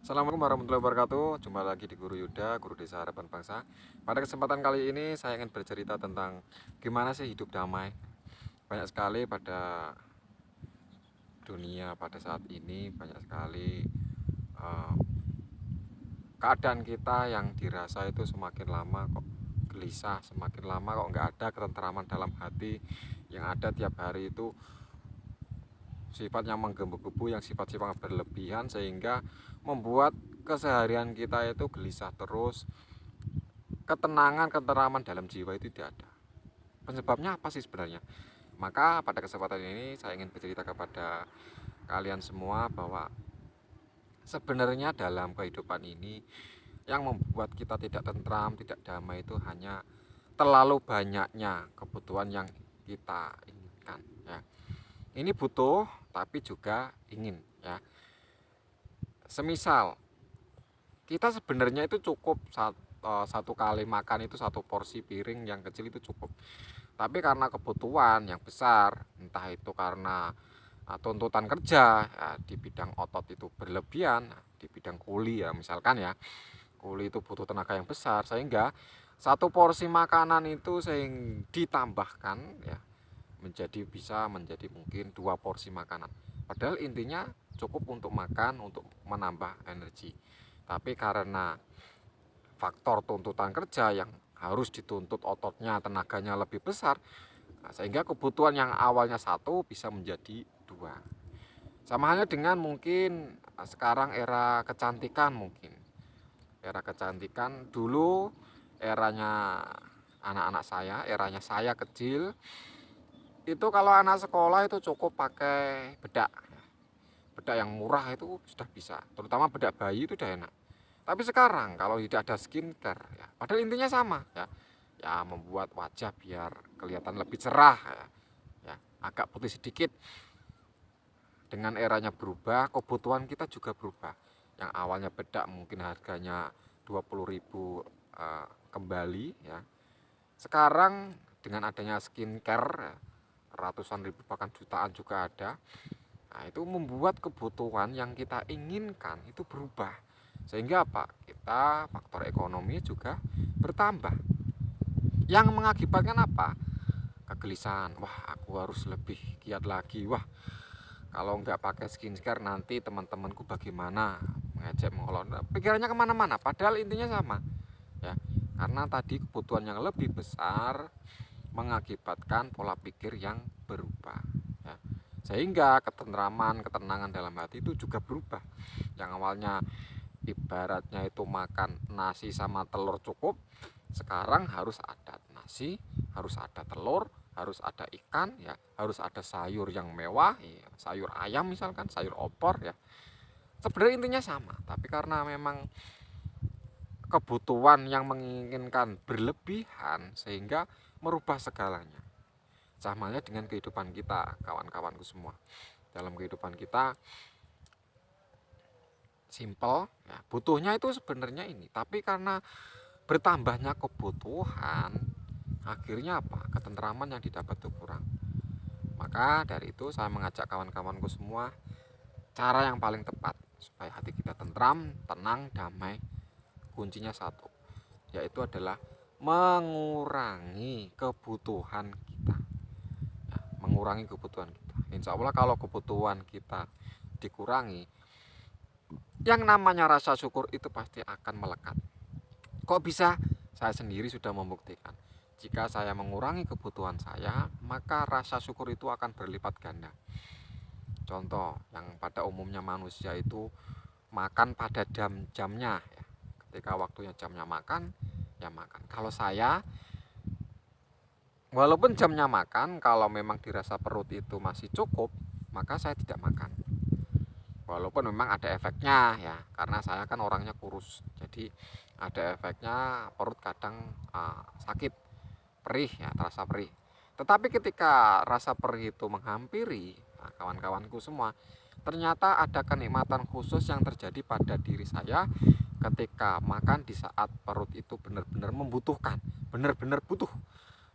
Assalamualaikum warahmatullahi wabarakatuh. Jumpa lagi di Guru Yuda, Guru Desa Harapan Bangsa. Pada kesempatan kali ini saya ingin bercerita tentang gimana sih hidup damai. Banyak sekali pada dunia pada saat ini, banyak sekali eh, keadaan kita yang dirasa itu semakin lama kok gelisah, semakin lama kok nggak ada ketenteraman dalam hati. Yang ada tiap hari itu sifatnya menggebu-gebu, yang sifat-sifat berlebihan, sehingga membuat keseharian kita itu gelisah terus. Ketenangan, keteraman dalam jiwa itu tidak ada. Penyebabnya apa sih sebenarnya? Maka pada kesempatan ini saya ingin bercerita kepada kalian semua bahwa sebenarnya dalam kehidupan ini yang membuat kita tidak tentram, tidak damai itu hanya terlalu banyaknya kebutuhan yang kita inginkan, ya. Ini butuh tapi juga ingin, ya. Semisal kita sebenarnya itu cukup satu kali makan itu satu porsi piring yang kecil itu cukup. Tapi karena kebutuhan yang besar, entah itu karena tuntutan kerja ya, di bidang otot itu berlebihan, di bidang kuli ya misalkan ya, kuli itu butuh tenaga yang besar, sehingga satu porsi makanan itu ditambahkan ya bisa menjadi mungkin dua porsi makanan. Padahal intinya cukup untuk makan, untuk menambah energi. Tapi karena faktor tuntutan kerja yang harus dituntut ototnya, tenaganya lebih besar, sehingga kebutuhan yang awalnya satu bisa menjadi dua. Sama halnya dengan mungkin sekarang era kecantikan, mungkin era kecantikan dulu eranya anak-anak saya, eranya saya kecil itu kalau anak sekolah itu cukup pakai bedak, bedak yang murah itu sudah bisa, terutama bedak bayi itu udah enak. Tapi sekarang kalau tidak ada skincare ya, padahal intinya sama ya, ya membuat wajah biar kelihatan lebih cerah ya, ya agak putih sedikit. Dengan eranya berubah, kebutuhan kita juga berubah. Yang awalnya bedak mungkin harganya 20.000 kembali ya. Sekarang dengan adanya skincare ratusan ribu bahkan jutaan juga ada. Nah, itu membuat kebutuhan yang kita inginkan itu berubah. Sehingga apa? Kita faktor ekonomi juga bertambah. Yang mengakibatkan apa? Kegelisahan. Wah, aku harus lebih giat lagi. Wah, kalau nggak pakai skincare nanti teman-temanku bagaimana, mengejek mengelon, pikirannya kemana-mana, padahal intinya sama ya, karena tadi kebutuhan yang lebih besar mengakibatkan pola pikir yang berubah ya. Sehingga ketentraman, ketenangan dalam hati itu juga berubah. Yang awalnya ibaratnya itu makan nasi sama telur cukup, sekarang harus ada nasi, harus ada telur, harus ada ikan ya, harus ada sayur yang mewah ya, sayur ayam misalkan, sayur opor ya. Sebenarnya intinya sama, tapi karena memang kebutuhan yang menginginkan berlebihan sehingga merubah segalanya. Sama halnya dengan kehidupan kita, kawan-kawanku semua. Dalam kehidupan kita simple ya, butuhnya itu sebenarnya ini, tapi karena bertambahnya kebutuhan akhirnya apa, ketentraman yang didapat itu kurang. Maka dari itu saya mengajak kawan-kawanku semua, cara yang paling tepat supaya hati kita tentram, tenang, damai, kuncinya satu, yaitu adalah mengurangi kebutuhan kita ya, mengurangi kebutuhan kita. Insya Allah kalau kebutuhan kita dikurangi, yang namanya rasa syukur itu pasti akan melekat. Kok bisa? Saya sendiri sudah membuktikan. Jika saya mengurangi kebutuhan saya, maka rasa syukur itu akan berlipat ganda. Contoh, yang pada umumnya manusia itu makan pada jam-jamnya ya. Ketika waktunya jamnya makan, ya makan. Kalau saya, walaupun jamnya makan, kalau memang dirasa perut itu masih cukup, maka saya tidak makan. Walaupun memang ada efeknya ya, karena saya kan orangnya kurus, jadi ada efeknya, perut kadang sakit, perih ya, terasa perih. Tetapi ketika rasa perih itu menghampiri, nah, kawan-kawanku semua, ternyata ada kenikmatan khusus yang terjadi pada diri saya ketika makan di saat perut itu benar-benar membutuhkan, benar-benar butuh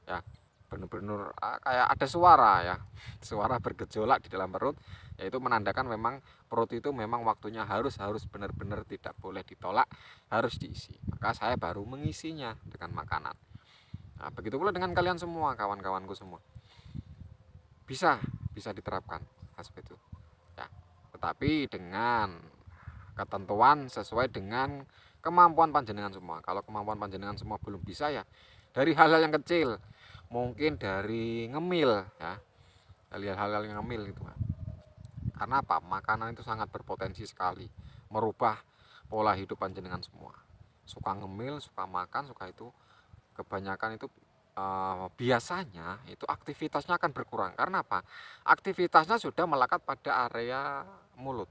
ya. benar-benar kayak ada suara ya, suara bergejolak di dalam perut, yaitu menandakan memang perut itu memang waktunya harus benar-benar tidak boleh ditolak, harus diisi. Maka saya baru mengisinya dengan makanan. Nah, begitu pula dengan kalian semua, kawan-kawanku semua. Bisa diterapkan aspek itu. Ya. Tetapi dengan ketentuan sesuai dengan kemampuan panjenengan semua. Kalau kemampuan panjenengan semua belum bisa, ya dari hal-hal yang kecil, mungkin dari ngemil ya, dari hal-hal yang ngemil gitu. Karena apa? Makanan itu sangat berpotensi sekali merubah pola hidup panjenengan semua. Suka ngemil, suka makan, suka itu, kebanyakan itu biasanya itu aktivitasnya akan berkurang. Karena apa? Aktivitasnya sudah melekat pada area mulut,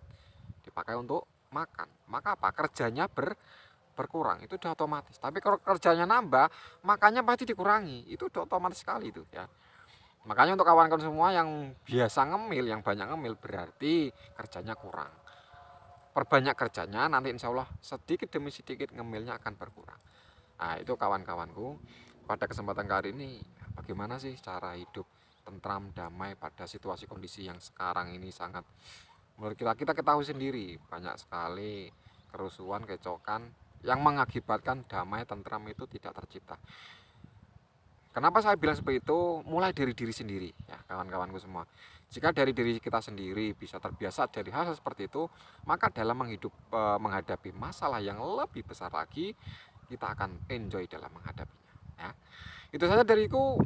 dipakai untuk makan. Maka apa? Kerjanya berkurang, itu udah otomatis. Tapi kalau kerjanya nambah, makannya pasti dikurangi, itu udah otomatis sekali itu ya. Makanya untuk kawan-kawan semua yang biasa ngemil, yang banyak ngemil, berarti kerjanya kurang. Perbanyak kerjanya, nanti insya Allah sedikit demi sedikit ngemilnya akan berkurang. Nah itu kawan-kawanku, pada kesempatan kali ini bagaimana sih cara hidup tentram, damai pada situasi kondisi yang sekarang ini sangat, menurut kita ketahui sendiri, banyak sekali kerusuhan, kecokan yang mengakibatkan damai tentram itu tidak tercipta. Kenapa saya bilang seperti itu? Mulai dari diri sendiri ya, kawan-kawanku semua. Jika dari diri kita sendiri bisa terbiasa dari hal seperti itu, maka dalam menghadapi masalah yang lebih besar lagi, kita akan enjoy dalam menghadapinya ya. Itu saja dariku.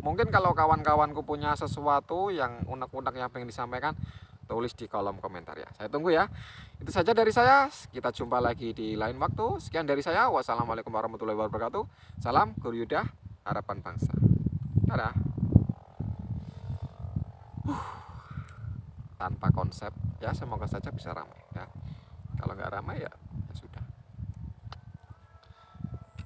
Mungkin kalau kawan-kawanku punya sesuatu yang unek-unek yang pengen disampaikan, tulis di kolom komentar ya. Saya tunggu ya. Itu saja dari saya. Kita jumpa lagi di lain waktu. Sekian dari saya. Wassalamualaikum warahmatullahi wabarakatuh. Salam Guru Yuda, harapan bangsa. Dadah. Tanpa konsep ya, semoga saja bisa ramai ya. Kalau nggak ramai ya